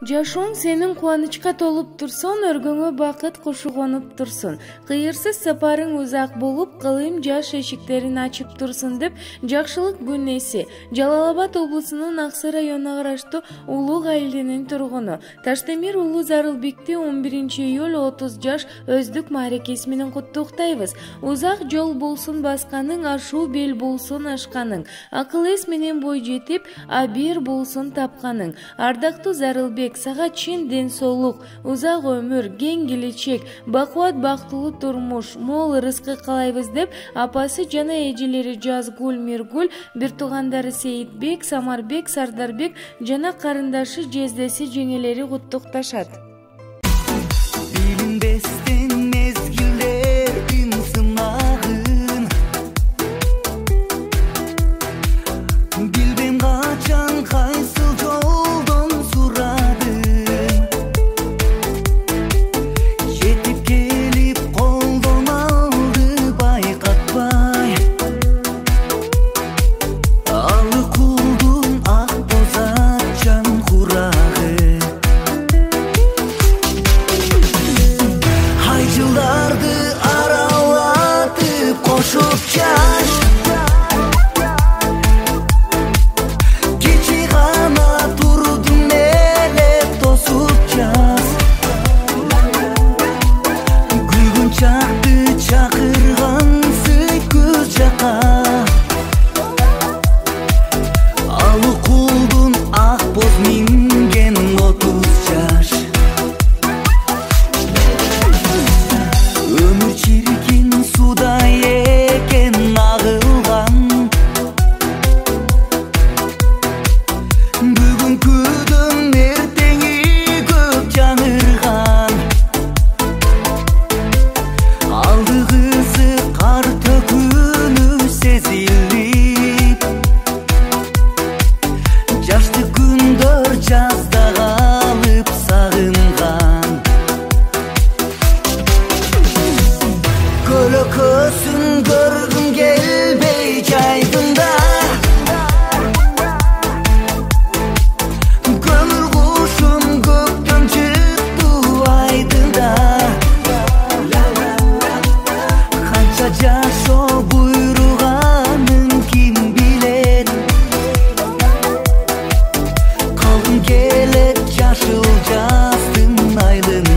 Жашооң сенин кубанычка толуп турсун, өргөңө бакыт кушугонуп турсун. Кыйырсыз сапарың узак болуп, кылым жаш эшиктерин ачып турсун деп Жакшылык күн ээси, Жалал Абад облусунун Аксы районуна караштуу Улуу айылынын тургуну Таштемир Улуу Зарылбекти 11 июль 30 жаш өздүк мааракеси менен куттуктайбыз. Узак жол болсун басканың, ашуу бел болсун ашканың, акыл эс менен бой жетип, абир болсун тапканың. Ардактуу Зарылбек, сага чын ден соолук, узак өмүр, кең келечек, бакубат бактылуу турмуш, мол рызкы каалайбыз деп апасы жана эжелери Жазгүл, Миргүл, бир туугандары Сейитбек, Самарбек, Сардарбек жана карындашы жездеси жеңелери куттукташат. Kölökösün görgüm gelbey caydında, kömür kuşum gökten çıktı aydında. Kança jaşo buyruğanın kim bilen, kaldım gelip yaşıl jastın aylığında.